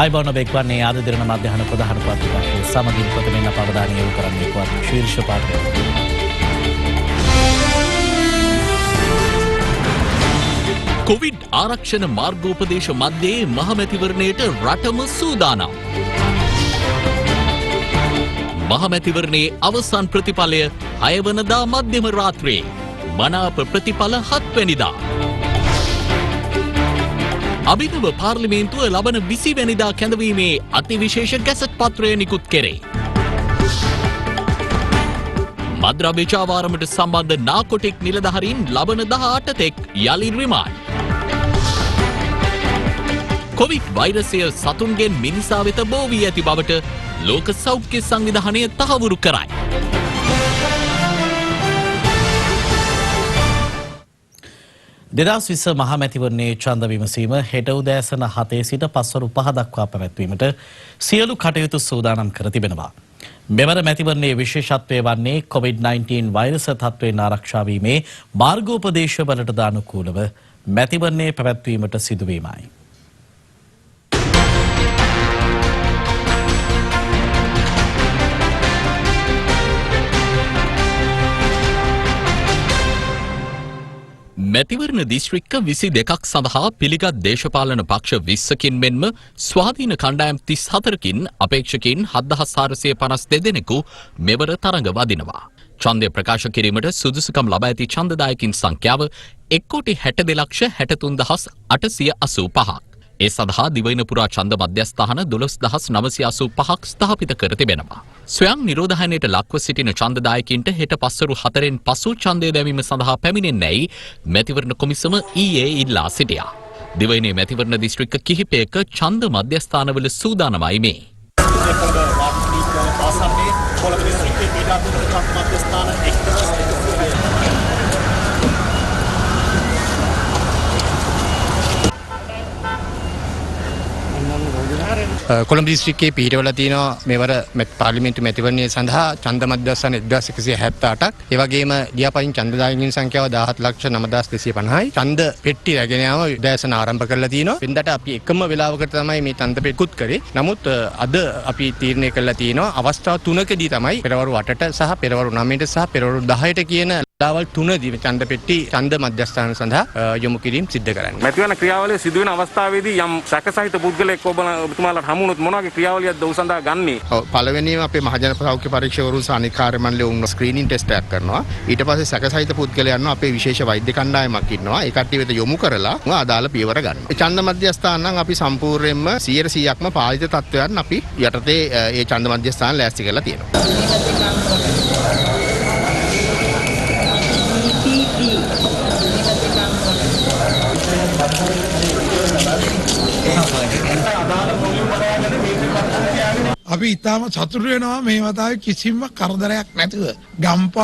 අයිබෝන බෙක්වන්නේ ආද දිරන මධ්‍යහන ප්‍රධාන පත්‍රිකාවේ සමගින් ප්‍රථමයෙන් අප අවධානය යොමු කරන්නේ පුවත් ශීර්ෂ පාඨය. කොවිඩ් ආරක්ෂණ මාර්ගෝපදේශ මැද්දේ මහමැතිවරණයට රටම සූදානම්. මහමැතිවරණයේ අවසන් ප්‍රතිඵලය 6 වනදා මධ්‍යම රාත්‍රියේ. මනාප ප්‍රතිඵල 7 වෙනිදා. අභිනව පාර්ලිමේන්තුව ලබන 20 වෙනිදා කැඳවීමේ අතිවිශේෂ ගැසට් පත්‍රය නිකුත් කෙරේ. මද්‍රව්‍ය ජාවාරමට සම්බන්ධ නාකොටික් නිලධාරීන් ලබන 18 තෙක් යලි රිමාන්ඩ්. කොවිඩ් වෛරසය සතුන්ගෙන් මිනිසා වෙත බෝ වී ඇති බවට ලෝක සෞඛ්‍ය සංවිධානය තහවුරු කරයි. දෙදස් 20 මහමැතිවරණයේ ඡන්ද විමසීම හෙට උදෑසන 7 සිට පස්වරු 5 දක්වා පැවැත්වීමට සියලු කටයුතු සූදානම් කර තිබෙනවා. මෙවර මැතිවරණයේ විශේෂත්වය වන්නේ COVID-19 වෛරස තත්ත්වයෙන් ආරක්ෂා වීමේ මාර්ගෝපදේශවලට අනුකූලව මැතිවරණයේ පැවැත්වීමට සිදුවීමයි. මැතිවරණ දිස්ත්‍රික්ක 22ක් සඳහා පිළිගත් දේශපාලන පක්ෂ 20කින් මෙන්ම ස්වාධීන කණ්ඩායම් 34කින් අපේක්ෂකයින් 7452 දෙනෙකු මෙවර තරඟ වදිනවා. ඡන්දය ප්‍රකාශ කිරීමට සුදුසුකම් ලබා ඇති ඡන්දදායකින් සංඛ්‍යාව 1,60,885ක්. ඒ සඳහා දිවයින පුරා ඡන්ද මධ්‍යස්ථාන 12985ක් ස්ථාපිත කර තිබෙනවා. ස්වයං නිරෝධායනයට ලක්ව සිටින ඡන්දදායකින්ට හෙට පස්වරු 4න් පසු ඡන්දය දැමීම සඳහා පැමිණෙන්නේයි මැතිවරණ කොමිසම ඊයේ ඉල්ලා සිටියා. දිවයිනේ මැතිවරණ දිස්ත්‍රික්ක කිහිපයක ඡන්ද මධ්‍යස්ථානවල සූදානමයි මේ. කොළඹ දිස්ත්‍රික්කයේ පිහිටවලා තියෙනවා මෙවර පාර්ලිමේන්තු මැතිවරණය සඳහා ඡන්ද මධ්‍යස්ථාන 1178ක්. ඒ වගේම ලියාපදිංචි ඡන්දදායකින් සංඛ්‍යාව 17,92,50යි. ඡන්ද පෙට්ටි රැගෙන යාම උදෑසන ආරම්භ කරලා තියෙනවා. වෙනදාට අපි එකම වෙලාවකට තමයි මේ ඡන්ද පෙට්ටිකුත් කරේ. නමුත් අද අපි තීරණය කරලා තියෙනවා අවස්ථා 3කදී තමයි පෙරවරු 8ට සහ පෙරවරු 9ට සහ පෙරවරු 10ට කියන ලාවල් 3දී ඡන්ද පෙට්ටි ඡන්ද මධ්‍යස්ථාන සඳහා යොමු කිරීම සිද්ධ කරන්නේ. මැතිවරණ ක්‍රියාවලිය සිදුවෙන අවස්ථාවේදී යම් සැකසහිත පුද්ගලයෙක් ඔබතුමාලාට හමු වුණොත් මොන වගේ ක්‍රියාවලියක්ද ඔහු සඳහා ගන්නේ? ඔව් පළවෙනිම අපේ මහජන සෞඛ්‍ය පරීක්ෂකවරු සහ අනිත් කාර්ය මණ්ඩලය උන් ස්ක්‍රීනින් ටෙස්ට් එකක් කරනවා. ඊට පස්සේ සැකසහිත පුද්ගලයන්ව අපේ විශේෂ වෛද්‍ය කණ්ඩායමක් ඉන්නවා. ඒ කට්ටිය වෙත යොමු කරලා අදාළ පියවර ගන්නවා. ඡන්ද මධ්‍යස්ථාන නම් අපි සම්පූර්ණයෙන්ම 100%ක්ම පාලිත තත්ත්වයන් අපි යටතේ ඒ ඡන්ද මධ්‍යස්ථාන ලෑස්ති කරලා තියෙනවා. අපි ඉතාම සතුටු වෙනවා මේ වතාවේ කිසිම කරදරයක් නැතුව ගම්පහ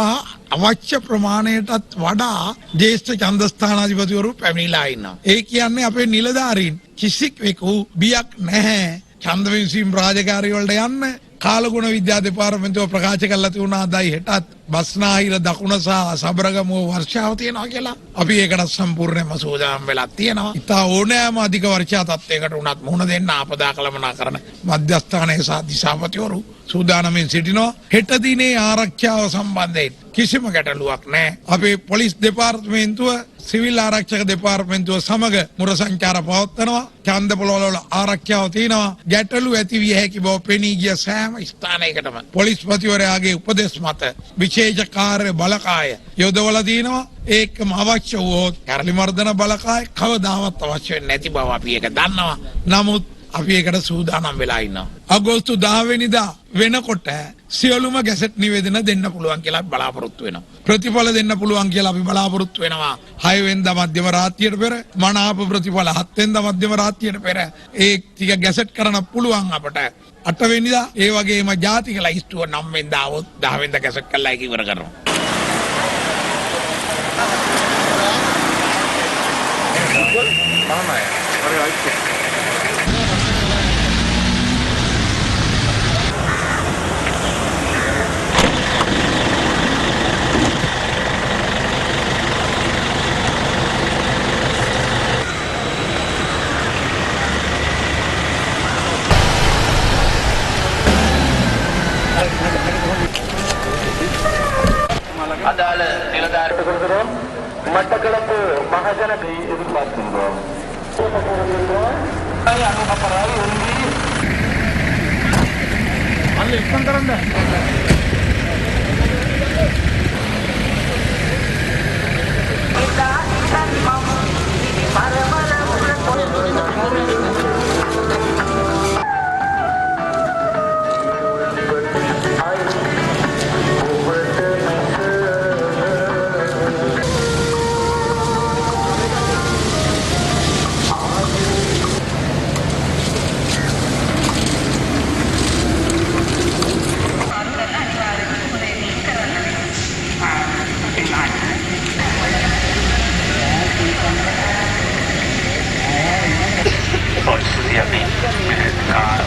අවශ්‍ය ප්‍රමාණයටත් වඩා ජ්‍යෙෂ්ඨ ඡන්දස්ථානාධිපතිවරු පැමිණිලා ඉන්නවා. ඒ කියන්නේ අපේ නිලධාරීන් කිසිවෙකු බියක් නැහැ ඡන්ද විමසීම් රාජකාරී වලට යන්න. කාලගුණ විද්‍යා දෙපාර්තමේන්තුව ප්‍රකාශ කළා තියුණා අදයි හෙටත් බස්නාහිර දකුණ සහ සබරගමුව වර්ෂාව තියෙනවා කියලා. අපි ඒකට සම්පූර්ණයෙන්ම සූදානම් වෙලා තියෙනවා. ඉතා ඕනෑම අධික වර්ෂා තත්ත්වයකට උනත් මුහුණ දෙන්න ආපදා කළමනා කරන මධ්‍යස්ථානයේ සහ දිසාපතිවරු සූදානමින් සිටිනවා. හෙට දිනේ ආරක්ෂාව සම්බන්ධයෙන් කිසිම ගැටලුවක් නැහැ. අපේ පොලිස් දෙපාර්තමේන්තුව සිවිල් ආරක්ෂක දෙපාර්තමේන්තුව සමග මුර සංචාර පවත්වනවා. ඡන්ද පොළවල ආරක්ෂාව තියෙනවා. ගැටලු ඇති විය හැකි බව පෙනී ගිය සෑම ස්ථානයකටම පොලිස්පතිවරයාගේ උපදෙස් මත විශේෂ කාර්ය බලකාය යොදවලා තියෙනවා. ඒකම අවශ්‍ය වුවොත් කැරළි මර්දන බලකාය කවදාවත් අවශ්‍ය වෙන්නේ නැති බව අපි ඒක දන්නවා. නමුත් අපි ඒකට සූදානම් වෙලා ඉන්නවා. අගෝස්තු 10 වෙනිදා වෙනකොට සියලුම ගැසට් නිවේදන දෙන්න පුළුවන් කියලා බලාපොරොත්තු වෙනවා. ප්‍රතිඵල දෙන්න පුළුවන් කියලා අපි බලාපොරොත්තු වෙනවා. 6 වෙනිදා මධ්‍යම රාත්‍රියට පෙර මනාප ප්‍රතිඵල 7 වෙනිදා මධ්‍යම රාත්‍රියට පෙර ඒ ටික ගැසට් කරන්න පුළුවන් අපට. 8 වෙනිදා ඒ වගේම ජාතික ලයිස්තුව 9 වෙනිදා આવොත් 10 වෙනිදා ගැසට් කරලා ඒක ඉවර කරනවා. மட்டக்களப்பு மகாஜன எதிர்பார்க்கின்றோம்.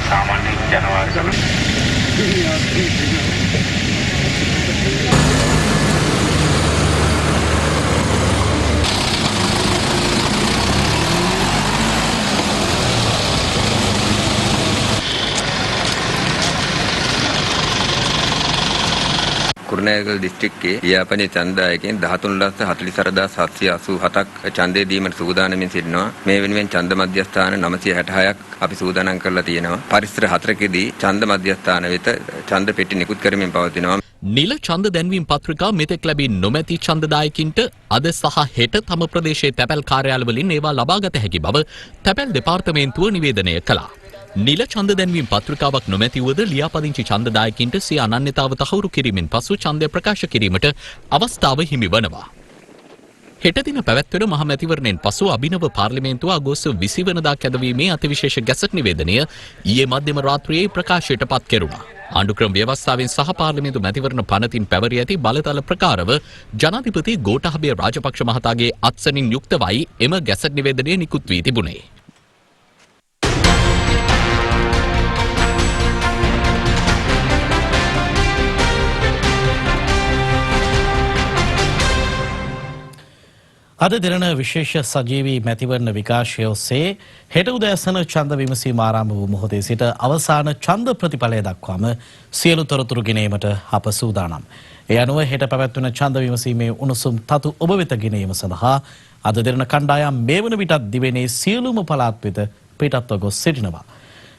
सामान्य जनवार කුරුණෑගල දිස්ත්‍රික්කයේ ලියාපදිංචි ඡන්දදායකයන් 13,44,787ක් ඡන්දය දීමට සූදානමින් සිටිනවා. මේ වෙනුවෙන් ඡන්ද මධ්‍යස්ථාන 966ක් අපි සූදානම් කරලා තියෙනවා. පරිසර 4කදී ඡන්ද මධ්‍යස්ථාන වෙත ඡන්ද පෙට්ටි නිකුත් කරමින් පවතිනවා. නිල ඡන්ද දැන්වීම් පත්‍රිකා මෙතෙක් ලැබී නොමැති ඡන්දදායකින්ට අද සහ හෙට තම ප්‍රදේශයේ තැපැල් කාර්යාලවලින් ඒවා ලබාගත හැකි බව තැපැල් දෙපාර්තමේන්තුව නිවේදනය කළා. නිල ඡන්ද දැන්වීම් පත්‍රිකාවක් නොමැතිවද ලියාපදිංචි ඡන්දදායකින්ට සිය අනන්‍යතාව තහවුරු කිරීමෙන් පසු ඡන්දය ප්‍රකාශ කිරීමට අවස්ථාව හිමි වනවා. හෙට දින පැවැත්වෙන මහ මැතිවරණයෙන් පසු අභිනව පාර්ලිමේන්තුව අගෝස්තු 20 වෙනිදා කැඳවීමේ අතිවිශේෂ ගැසට් නිවේදනය ඊයේ මධ්‍යම රාත්‍රියේ ප්‍රකාශයට පත් කෙරුණා. ආණ්ඩුක්‍රම ව්‍යවස්ථාවෙන් සහ පාර්ලිමේන්තු මැතිවරණ පනතින් පැවරී ඇති බලතල ප්‍රකාරව ජනාධිපති ගෝඨාභය රාජපක්ෂ මහතාගේ අත්සනින් යුක්තවයි එම ගැසට් නිවේදනය නිකුත් වී තිබුණේ. අද දින විශේෂ සජීවී මැතිවරණ විකාශය ඔස්සේ හෙට උදෑසන ඡන්ද විමසීම ආරම්භ වූ මොහොතේ සිට අවසාන ඡන්ද ප්‍රතිඵලය දක්වාම සියලු තොරතුරු ගෙනීමට අප සූදානම්. ඒ අනුව හෙට පැවැත්වෙන ඡන්ද විමසීමේ උණුසුම් තතු ඔබ වෙත ගෙනීම සඳහා අද දින කණ්ඩායම් මේ වන විටත් දිවයිනේ සියලුම පළාත් වෙත පිටත්ව ගොස් සිටිනවා.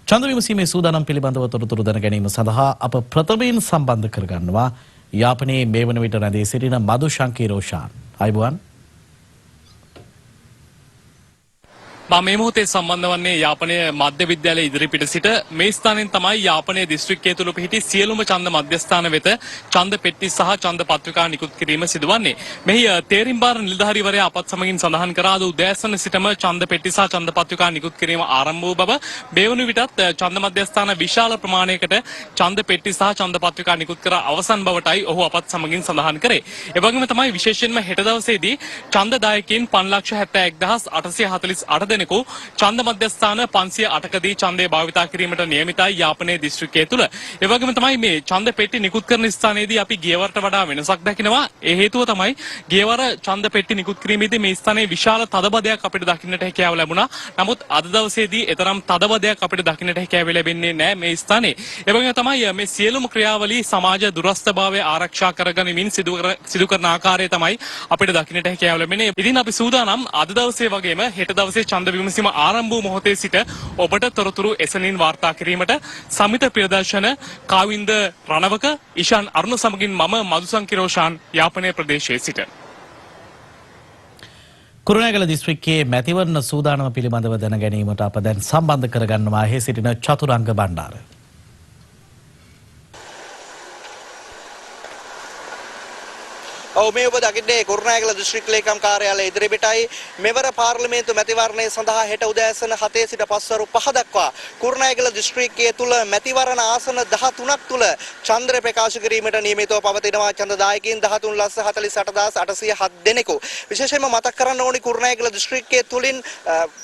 ඡන්ද විමසීමේ සූදානම් පිළිබඳව තොරතුරු දැන ගැනීම සඳහා අප ප්‍රථමයෙන් සම්බන්ධ කරගන්නවා යාපනයේ මේ වන විට රැඳී සිටින මදු ශංකී රෝෂාන්. අයබුවන්. මම මේ මොහොතේ සම්බන්ධ වන්නේ යාපනයේ මධ්‍ය විද්‍යාලයේ ඉදිරිපිට සිට මේ ස්ථානයෙන් තමයි යාපනයේ දිස්ත්‍රික්කයේ තුල පිහිටි සියලුම ඡන්ද මධ්‍යස්ථාන වෙත ඡන්ද පෙට්ටි සහ ඡන්ද පත්‍රිකා නිකුත් කිරීම සිදුවන්නේ. මෙහි තේරිම්බාර නිලධාරීවරයා අපත් සමගින් සඳහන් කරා අද උදෑසන සිටම ඡන්ද පෙට්ටි සහ ඡන්ද පත්‍රිකා නිකුත් කිරීම ආරම්භ වූ බව. මේ වන විටත් ඡන්ද මධ්‍යස්ථාන විශාල ප්‍රමාණයකට ඡන්ද පෙට්ටි සහ ඡන්ද පත්‍රිකා නිකුත් කර අවසන් බවටයි ඔහු අපත් සමගින් සඳහන් කරේ. ඒ වගේම තමයි විශේෂයෙන්ම හෙට දවසේදී ඡන්ද දායකයන් 5,71,848 දෙනෙකු ඡන්ද මධ්‍යස්ථාන 508කදී ඡන්දය භාවිතා කිරීමට නියමිතයි යාපනයේ දිස්ත්‍රික්කයේ තුල. ඒ වගේම තමයි මේ ඡන්ද පෙට්ටි නිකුත් කරන ස්ථානයේදී අපි ගියවරට වඩා වෙනසක් දකිනවා. ඒ හේතුව තමයි ගියවර ඡන්ද පෙට්ටි නිකුත් කිරීමේදී මේ ස්ථානයේ විශාල තදබදයක් අපිට දකින්නට හැකියාව ලැබුණා. නමුත් අද දවසේදී එතරම් තදබදයක් අපිට දකින්නට හැකියාව ලැබෙන්නේ නැහැ මේ ස්ථානයේ. ඒ වගේම තමයි මේ සියලුම ක්‍රියාවලී සමාජ දුරස්ථභාවය ආරක්ෂා කරගනිමින් සිදු කරන ආකාරය තමයි අපිට දකින්නට හැකියාව ලැබෙන්නේ. ඉතින් අපි සූදානම් අද දවසේ වගේම හෙට දවසේ ඡන්ද විමසීම ආරම්භ වූ මොහොතේ සිට ඔබට තොරතුරු එසනින් වාර්තා කිරීමට සමිත ප්‍රදර්ශන කාවින්ද රණවක ඉෂාන් අරුණ සමගින් මම මදුසංකි රෝෂාන් යාපනයේ ප්‍රදේශයේ සිට. කුරුණෑගල දිස්ත්‍රික්කයේ මැතිවරණ සූදානම පිළිබඳව දැන ගැනීමට අප දැන් සම්බන්ධ කරගන්නවා එහි සිටින චතුරංග බණ්ඩාර. මේ ඔබ දකින්නේ කුරුණෑගල දිස්ත්‍රික් ලේකම් කාර්යාලය ඉදිරිපිටයි මෙවර පාර්ලිමේන්තු මැතිවරණය සඳහා හෙට උදෑසන 7 සිට පස්වරු 5 දක්වා කුරුණෑගල දිස්ත්‍රික්කයේ තුල මැතිවරණ ආසන 13ක් තුල ඡන්ද ප්‍රකාශ කිරීමට නියමිතව පවතිනවා. ඡන්දදායකයන් 13,48,807 දෙනෙකු. විශේෂයෙන්ම මතක් කරන්න ඕනි කුරුණෑගල දිස්ත්‍රික්කයේ තුලින්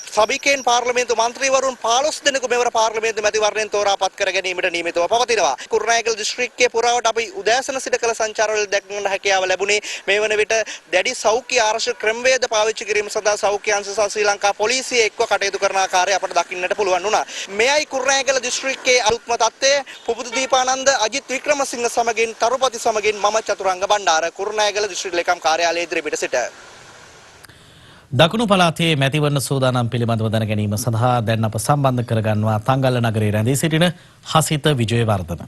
සභිකයන් පාර්ලිමේන්තු මන්ත්‍රීවරුන් 15 දෙනෙකු මෙවර පාර්ලිමේන්තු මැතිවරණයෙන් තෝරාපත් කර ගැනීමට නියමිතව පවතිනවා. කුරුණෑගල දිස්ත්‍රික්කයේ පුරාවට අපි උදෑසන සිට කළ සංචාරවල දැක්වන හැකියාව ලැබුණේ මේ වන විට දැඩි සෞඛ්‍ය ආරක්ෂක ක්‍රමවේද පාවිච්චි කිරීම සඳහා සෞඛ්‍ය අංශ සහ ශ්‍රී ලංකා පොලිසිය එක්ව කටයුතු කරන ආකාරය අපට දකින්නට පුළුවන් වුණා. මෙයයි කුරුණෑගල දිස්ත්‍රික්කයේ අලුත්ම තත්ත්වය. පුබුදු දීපානන්ද අජිත් වික්‍රමසිංහ සමගින් තරුපති සමගින් මම චතුරංග බණ්ඩාර කුරුණෑගල දිස්ත්‍රික් ලේකම් කාර්යාලයේ ඉදිරිපිට සිට. දකුණු පළාතේ මැතිවරණ සූදානම් පිළිබඳව දැන ගැනීම සඳහා දැන් අප සම්බන්ධ කරගන්නවා තංගල්ල නගරයේ රැඳී සිටින හසිත විජේවර්ධන.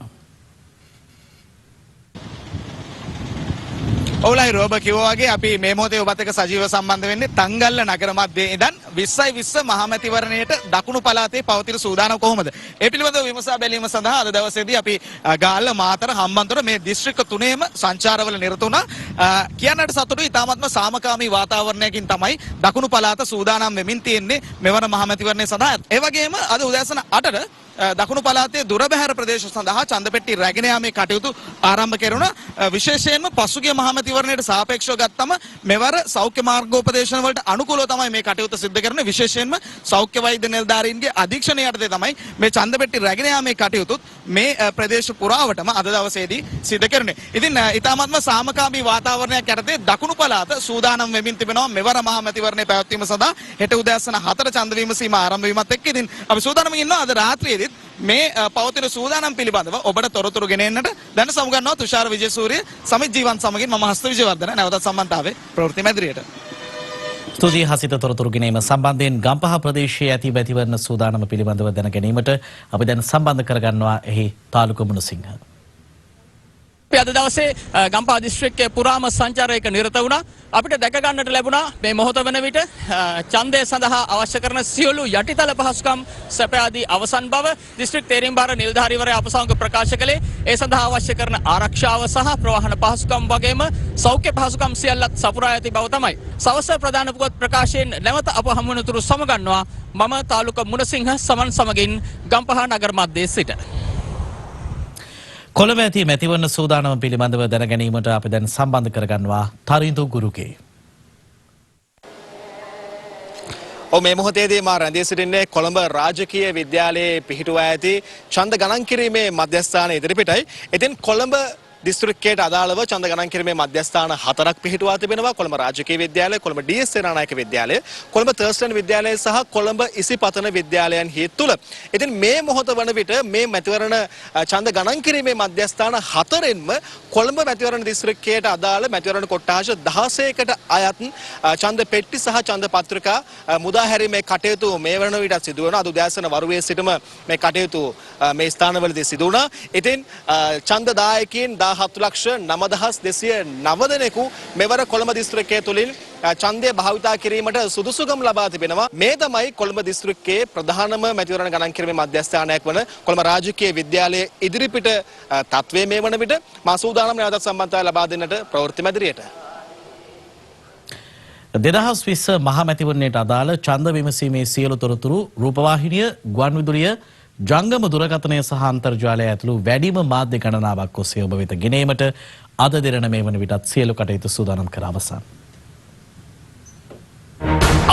ඔවුලයි රෝබ කිව්වා වගේ අපි මේ මොහොතේ ඔබත් එක්ක සජීව සම්බන්ධ වෙන්නේ තංගල්ල නගර මැදේ ඉඳන් 2020 මහමැතිවරණයට දකුණු පළාතේ පවතින සූදානම් කොහොමද? ඒ පිළිබඳව විමසා බැලීම සඳහා අද දවසේදී අපි ගාල්ල මාතර හම්බන්තොට මේ දිස්ත්‍රික්ක තුනේම සංචාරවල නිරත වුණා. කියන්නට සතුටුයි ඉතාමත්ම සාමකාමී වාතාවරණයකින් තමයි දකුණු පළාත සූදානම් වෙමින් තියෙන්නේ මෙවර මහමැතිවරණය සඳහා. ඒ වගේම අද උදෑසන 8ට දකුණු පළාතේ දුරබැහැර ප්‍රදේශ සඳහා ඡන්ද පෙට්ටි රැගෙන යාමේ කටයුතු ආරම්භ කෙරුණා. විශේෂයෙන්ම පසුගිය මහමැතිවරණයට සාපේක්ෂව ගත්තම මෙවර සෞඛ්‍ය මාර්ගෝපදේශන වලට අනුකූලව තමයි මේ කටයුතු සිදු කරන්නේ. විශේෂයෙන්ම සෞඛ්‍ය වෛද්‍ය නිලධාරීන්ගේ අධීක්ෂණය යටතේ තමයි මේ ඡන්ද පෙට්ටි රැගෙන යාමේ කටයුතුත් මේ ප්‍රදේශ පුරාවටම අද දවසේදී සිදු කරන්නේ. ඉතින් ඊටාත්ම සාමකාමී වාතාවරණයක් යටතේ දකුණු පළාත සූදානම් වෙමින් තිබෙනවා මෙවර මහමැතිවරණය පැවැත්වීම සඳහා. හෙට උදෑසන 4 ඡන්ද විමසීම ආරම්භ වීමත් එක්ක ඉතින් අපි සූදානම් ඉන්නවා අද රාත්‍රියේදී මේ පවතින සූදානම් පිළිබඳව ඔබට තොරතුරු ගෙන එන්නට දැන් සමුගන්නවා තුෂාර විජේසූරිය සමිත් ජීවන් සමගින් මම හස්ත විජේවර්ධන නැවතත් සම්බන්ධතාවේ ප්‍රවෘත්ති මැදිරියට. ස්තුතියි හසිත තොරතුරු ගෙනීම සම්බන්ධයෙන් ගම්පහ ප්‍රදේශයේ ඇති මැතිවරණ සූදානම පිළිබඳව දැන ගැනීමට අපි දැන් සම්බන්ධ කරගන්නවා එහි තාලුක මුණසිංහ. අපි අද දවසේ ගම්පහ දිස්ත්‍රික්කයේ පුරාම සංචාරයක නිරත වුණා. අපිට දැක ගන්නට ලැබුණා මේ මොහොත වන විට ඡන්දය සඳහා අවශ්‍ය කරන සියලු යටිතල පහසුකම් සැප ආදී අවසන් බව දිස්ත්‍රික් තේරීම්බාර නිලධාරීවරයා අප සමග ප්‍රකාශ කළේ. ඒ සඳහා අවශ්‍ය කරන ආරක්ෂාව සහ ප්‍රවාහන පහසුකම් වගේම සෞඛ්‍ය පහසුකම් සියල්ලත් සපුරා ඇති බව තමයි. සවස් ප්‍රධාන පුවත් ප්‍රකාශයෙන් නැවත අප හමු වනතුරු සමගන්නවා මම තාලුක මුණසිංහ සමන් සමගින් ගම්පහ නගර මැදේ සිට. කොළඹ ඇති මැතිවරණ සූදානම පිළිබඳව දැන ගැනීමට අපි දැන් සම්බන්ධ කරගන්නවා තරිඳු ගුරුගේ. මේ මොහොතේදී මා රැඳී සිටින්නේ කොළඹ රාජකීය විද්‍යාලයේ පිහිටුවා ඇති ඡන්ද ගණන් කිරීමේ මධ්‍යස්ථාන ඉදිරිපිටයි. ඉතින් කොළඹ දිස්ත්‍රික්කයට අදාළව ඡන්ද ගණන් කිරීමේ මධ්‍යස්ථාන 4ක් පිහිටුවා තිබෙනවා. කොළඹ රාජකීය විද්‍යාලය, කොළඹ ඩී.එස්. සේනානායක විද්‍යාලය, කොළඹ තර්ස්ටන් විද්‍යාලය සහ කොළඹ ඉසිපතන විද්‍යාලයන්හි තුල. ඉතින් මේ මොහොත වන විට මේ මැතිවරණ ඡන්ද ගණන් කිරීමේ මධ්‍යස්ථාන 4ෙන්ම කොළඹ මැතිවරණ දිස්ත්‍රික්කයට අදාළ මැතිවරණ කොට්ටාශ 16කට අයත් ඡන්ද පෙට්ටි සහ ඡන්ද පත්‍රිකා මුදා හැරීමේ කටයුතු මේ වන විට සිදු වෙනවා. අද උදෑසන වරුවේ සිටම මේ කටයුතු මේ ස්ථානවලදී සිදු වුණා. ඉතින් ඡන්ද දායකයන් 17,09,209 දෙනෙකු මෙවර කොළඹ දිස්ත්‍රික්කයේ තුලින් ඡන්දය භාවිතා කිරීමට සුදුසුකම් ලබා තිබෙනවා. මේ තමයි කොළඹ දිස්ත්‍රික්කයේ ප්‍රධානම මැතිවරණ ගණන් කිරීමේ මධ්‍යස්ථානයක් වන කොළඹ රාජකීය විද්‍යාලයේ ඉදිරිපිට තත්වයේ මේ වන විට මා සූදානම් නැවතත් සම්බන්ධතාවය ලබා දෙන්නට ප්‍රවෘත්ති මැදිරියට. 2020 මහමැතිවරණයට අදාළ ඡන්ද විමසීමේ සියලු තොරතුරු රූපවාහිනිය, ගුවන්විදුලිය, ජංගම දුරකථනය සහ අන්තර්ජාලය ඇතුළු වැඩිම මාධ්‍ය ගණනාවක් ඔස්සේ ඔබ වෙත ගෙනීමට අද දෙරණ මේ වන විටත් සියලු කටයුතු සූදානම් කර අවසන්.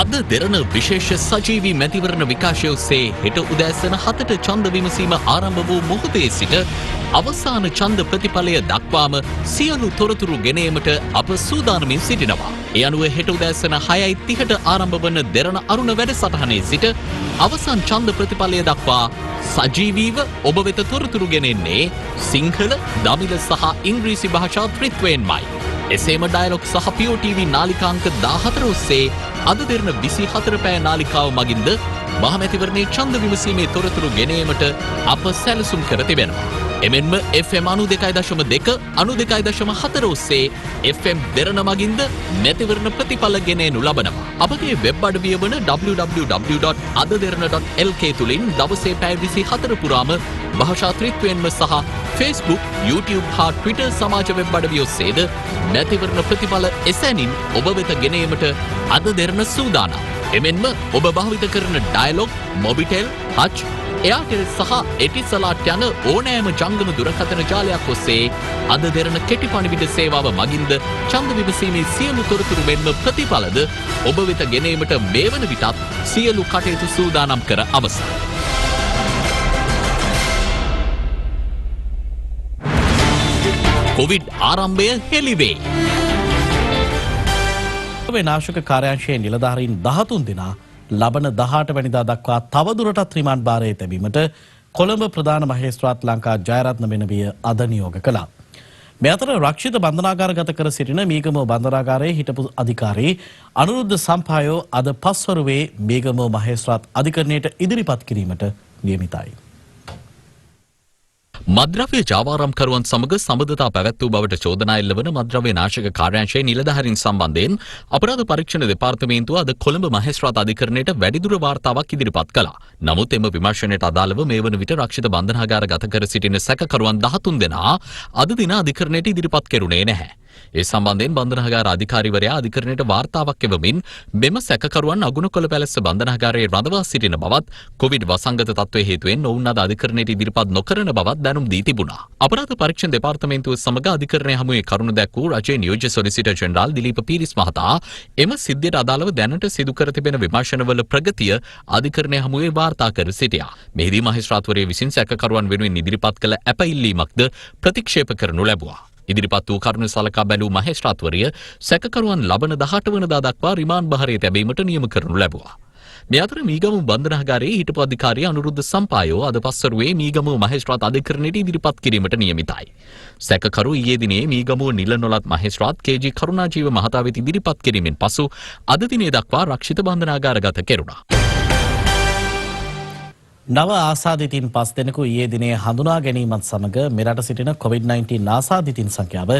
අද දෙරණ විශේෂ සජීවී මැතිවරණ විකාශය ඔස්සේ හෙට උදෑසන 7ට ඡන්ද විමසීම ආරම්භ වූ මොහොතේ සිට අවසාන ඡන්ද ප්‍රතිඵලය දක්වාම සියලු තොරතුරු ගෙනීමට අප සූදානමින් සිටිනවා. ඒ අනුව හෙට උදෑසන 6:30ට ආරම්භ වන දෙරණ අරුණ වැඩසටහනේ සිට අවසන් ඡන්ද ප්‍රතිඵලය දක්වා සජීවීව ඔබ වෙත තොරතුරු ගෙනෙන්නේ සිංහල, දමිළ සහ ඉංග්‍රීසි භාෂා ත්‍රිත්වයෙන්මයි. එසේම ඩයලොග් සහ POTV නාලිකාංක 14 ඔස්සේ අද දෙරණ 24 පැය නාලිකාව මගින්ද මහමැතිවරණයේ ඡන්ද විමසීමේ තොරතුරු ගෙනීමට අප සැලසුම් කර තිබෙනවා. එමෙන්ම FM 92.2 92.4 ඔස්සේ FM දෙරණ මගින්ද මැතිවරණ ප්‍රතිඵල ගෙනෙනු ලබනවා. අපගේ වෙබ් අඩවිය වන www.adaderana.lk තුලින් දවසේ පැය 24 පුරාම භාෂා ත්‍රිත්වයෙන්ම සහ Facebook, YouTube හා Twitter සමාජ වෙබ් අඩවිය ඔස්සේද මැතිවරණ ප්‍රතිඵල එසැනින් ඔබ වෙත ගෙනීමට අද දෙරණ සූදානම්. එමෙන්ම ඔබ භාවිත කරන ඩයලොග්, මොබිටෙල්, හච්, එයාටෙල් සහ එටිසලාට් යන ඕනෑම ජංගම දුරකථන ජාලයක් ඔස්සේ අද දෙරණ කෙටි පණිවිඩ සේවාව මගින්ද ඡන්ද විමසීමේ සියලු තොරතුරු මෙන්ම ප්‍රතිඵලද ඔබ වෙත ගෙනීමට මේ වන විටත් සියලු කටයුතු සූදානම් කර අවසන්. කොවිඩ් ආරම්භය හෙළිවේ. බන්ධනාගාර විනාශක කාර්යාංශයේ නිලධාරීන් 13 දෙනා ලබන 18 වැනිදා දක්වා තවදුරටත් රිමාන්ඩ් භාරයේ තැබීමට කොළඹ ප්‍රධාන මහේස්ත්‍රාත් ලංකා ජයරත්න මෙනවිය අද නියෝග කළා. මේ අතර රක්ෂිත බන්ධනාගාරගත කර සිටින මීගමුව බන්ධනාගාරයේ හිටපු අධිකාරී අනුරුද්ධ සම්පායෝ අද පස්වරුවේ මීගමුව මහේස්ත්‍රාත් අධිකරණයට ඉදිරිපත් කිරීමට නියමිතයි. මද්‍රව්‍ය ජාවාරම්කරුවන් සමග සබඳතා පැවැත් වූ බවට චෝදනා එල්ලවන මද්‍රව්‍ය නාශක කාර්යාංශයේ නිලධාරීන් සම්බන්ධයෙන් අපරාධ පරීක්ෂණ දෙපාර්තමේන්තුව අද කොළඹ මහේස්ත්‍රාත් අධිකරණයට වැඩිදුර වාර්තාවක් ඉදිරිපත් කළා. නමුත් එම විමර්ශනයට අදාළව මේ වන විට රක්ෂිත බන්ධනාගාර ගත කර සිටින සැකකරුවන් 13 දෙනා අද දින අධිකරණයට ඉදිරිපත් කෙරුණේ නැහැ. ඒ සම්බන්ධයෙන් බන්ධනාගාර අධිකාරිවරයා අධිකරණයට වාර්තාවක් එවමින් මෙම සැකකරුවන් අගුණකොළ පැලැස්ස බන්ධනාගාරයේ රඳවා සිටින බවත් කොවිඩ් වසංගත තත්ත්වය හේතුවෙන් ඔවුන් අද අධිකරණයට ඉදිරිපත් නොකරන බවත් දැනුම් දී තිබුණා. අපරාධ පරීක්ෂණ දෙපාර්තමේන්තුව සමග අධිකරණය හමුවේ කරුණු දැක් වූ රජයේ නියෝජ්‍ය සොලිසිටර් ජෙනරාල් දිලීප පීරිස් මහතා එම සිද්ධියට අදාළව දැනට සිදු කර තිබෙන විමර්ශනවල ප්‍රගතිය අධිකරණය හමුවේ වාර්තා කර සිටියා. මෙහිදී මහේස්ත්‍රාත්වරයා විසින් සැකකරුවන් වෙනුවෙන් ඉදිරිපත් කළ ඇපඉල්ලීමක්ද ප්‍රතික්ෂේප කරනු ලැබුවා. ඉදිරිපත් වූ කරුණු සලකා බැලූ මහේස්ත්‍රාත්වරිය සැකකරුවන් ලබන 18 වනදා දක්වා රිමාන්ඩ් භාරයේ තැබීමට නියම කරනු ලැබුවා. මේ අතර මීගමුව බන්ධනාගාරයේ හිටපු අධිකාරිය අනුරුද්ධ සම්පායෝ අද පස්වරුවේ මීගමුව මහේස්ත්‍රාත් අධිකරණයට ඉදිරිපත් කිරීමට නියමිතයි. සැකකරු ඊයේ දිනේ මීගමුව නිලනොලත් මහේස්ත්‍රාත් කේ.ජී. කරුණාජීව මහතා වෙත ඉදිරිපත් කිරීමෙන් පසු අද දිනේ දක්වා රක්ෂිත බන්ධනාගාරගත කෙරුණා. නව ආසාදිතින් 5 දෙනෙකු ඊයේ දිනේ හඳුනා ගැනීමත් සමග මෙරට සිටින COVID-19 ආසාදිතින් සංඛ්‍යාව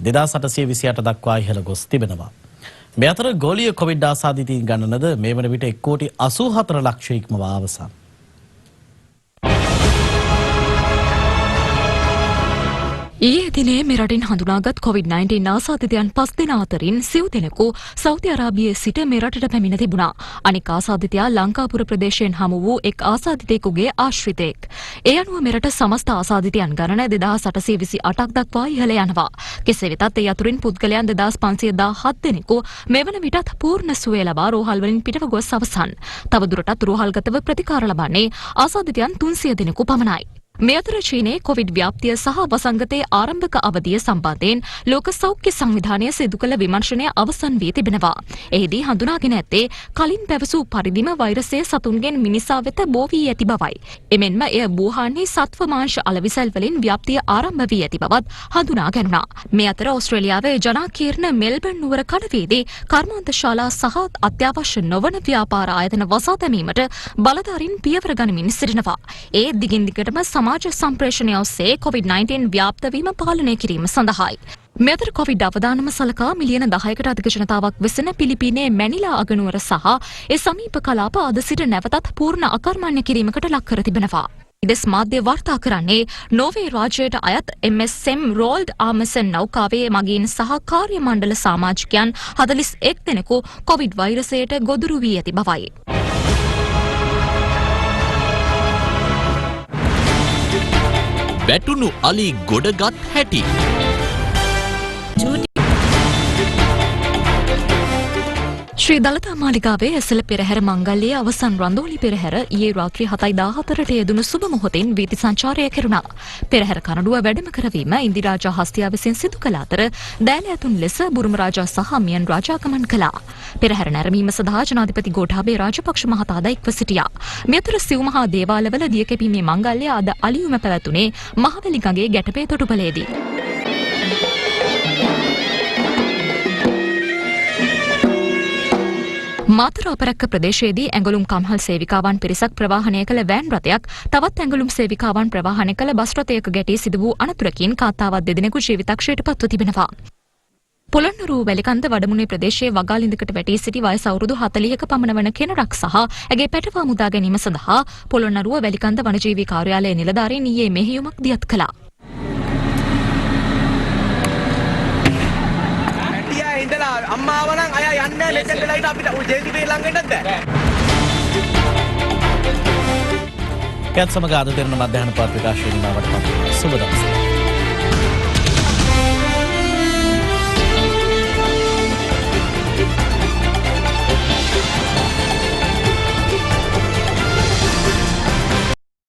2828 දක්වා ඉහළ ගොස් තිබෙනවා. මේ අතර ගෝලීය කොවිඩ් ආසාදිතින් ගණනද මේ වන විට 1,84 ලක්ෂ ඉක්මවා අවසන්. ඊයේ දිනේ මෙරටින් හඳුනාගත් COVID-19 ආසාදිතයන් 5 දෙනා අතරින් සිව් දෙනෙකු සෞදි අරාබියේ සිට මෙරටට පැමිණ තිබුණා. අනික ආසාදිතයා ලංකාපුර ප්‍රදේශයෙන් හමු වූ එක් ආසාදිතයෙකුගේ ආශ්‍රිතයෙක්. ඒ අනුව මෙරට සමස්ත ආසාදිතයන් ගණන 2828ක් දක්වා ඉහළ යනවා. කෙසේ වෙතත් ඒ අතුරින් පුද්ගලයන් 2517 දෙනෙකු මෙවන විටත් පූර්ණ සුවය ලබා රෝහල් වලින් පිටව ගොස් අවසන්. තවදුරටත් රෝහල්ගතව ප්‍රතිකාර ලබන්නේ ආසාදිතයන් 300 දෙනෙකු පමණයි. මේ අතර චීනයේ කොවිඩ් ව්‍යාප්තිය සහ වසංගතයේ ආරම්භක අවධිය සම්බන්ධයෙන් ලෝක සෞඛ්‍ය සංවිධානය සිදු කළ විමර්ශනය අවසන් වී තිබෙනවා. එහිදී හඳුනාගෙන ඇත්තේ කලින් පැවසූ පරිදිම වෛරසය සතුන්ගෙන් මිනිසා වෙත බෝ වී ඇති බවයි. එමෙන්ම එය වූහාන්හි සත්ව මාංශ අලවිසැල් වලින් ව්‍යාප්තිය ආරම්භ වී ඇති බවත් හඳුනා ගැනුණා. මේ අතර ඕස්ට්‍රේලියාවේ ජනාකීර්ණ මෙල්බර්න් නුවර කඩවේදී කර්මාන්තශාලා සහ අත්‍යවශ්‍ය නොවන ව්‍යාපාර ආයතන වසා දැමීමට බලධාරීන් පියවර ගනිමින් සිටිනවා. ඒ දිගින් දිගටම සමාජ සම්ප්‍රේෂණය ඔස්සේ COVID-19 ව්‍යාප්ත වීම පාලනය කිරීම සඳහායි. මෙතර කොවිඩ් අවදානම සලකා මිලියන 10කට අධික ජනතාවක් වෙසෙන පිලිපීනයේ මැනිලා අගනුවර සහ ඒ සමීප කලාප අද සිට නැවතත් පූර්ණ අකර්මණ්‍ය කිරීමකට ලක් කර තිබෙනවා. ඉදෙස් මාධ්‍ය වාර්තා කරන්නේ නෝර්වේ රාජ්‍යයට අයත් MSM රෝල්ඩ් ආමසන් නෞකාවේ මගීන් සහ කාර්ය මණ්ඩල සමාජිකයන් 41 දෙනෙකු කොවිඩ් වෛරසයට ගොදුරු වී ඇති බවයි. වැටුණු අලි ගොඩගත් හැටි. ශ්‍රී දළදා මාලිගාවේ ඇසළ පෙරහැර මංගල්‍යයේ අවසන් රඳෝලි පෙරහැර ඊයේ රාත්‍රී 7:14ට යෙදුණු සුබ මොහොතින් වීථි සංචාරය කෙරුණා. පෙරහැර කනඩුව වැඩම කරවීම ඉන්දිරාජා හස්තියා විසින් සිදු කළ අතර දෑල ඇතුන් ලෙස බුරුම රාජා සහ මියන් රාජා ගමන් කළා. පෙරහැර නැරඹීම සඳහා ජනාධිපති ගෝඨාභය රාජපක්ෂ මහතාද එක්ව සිටියා. මේ අතර සිව් මහා දේවාලවල දිය කැපීමේ මංගල්‍ය අද අලියුම පැවැතුනේ මහවැලි ගඟේ ගැටපේ තොටුපළේදී. මාතර අපරැක්ක ප්‍රදේශයේදී ඇඟලුම් කම්හල් සේවිකාවන් පිරිසක් ප්‍රවාහනය කළ වෑන් රථයක් තවත් ඇඟලුම් සේවිකාවන් ප්‍රවාහනය කළ බස් රථයක ගැටී සිදු වූ අනතුරකින් කාන්තාවන් දෙදෙනෙකු ජීවිතක්ෂයට පත්ව තිබෙනවා. පොළොන්නරුව වැලිකන්ද වඩමුණේ ප්‍රදේශයේ වගාලින්දකට වැටී සිටි වයස අවුරුදු 40ක පමණ වන කෙනෙක් සහ ඇගේ පැටවා මුදා ගැනීම සඳහා පොළොන්නරුව වැලිකන්ද වනජීවී කාර්යාලයේ නිලධාරීන් ඊයේ මෙහෙයුමක් දියත් කළා. ඉඳලා අම්මාව නම් අය යන්නේ මෙතෙන් වෙලාවට අපිට ජේතිපේ ළඟට බෑ. කැත් සමග අද දෙරණ මධ්‍යහන පාත් විකාශයෙන් මාවට සුබ දවසක්.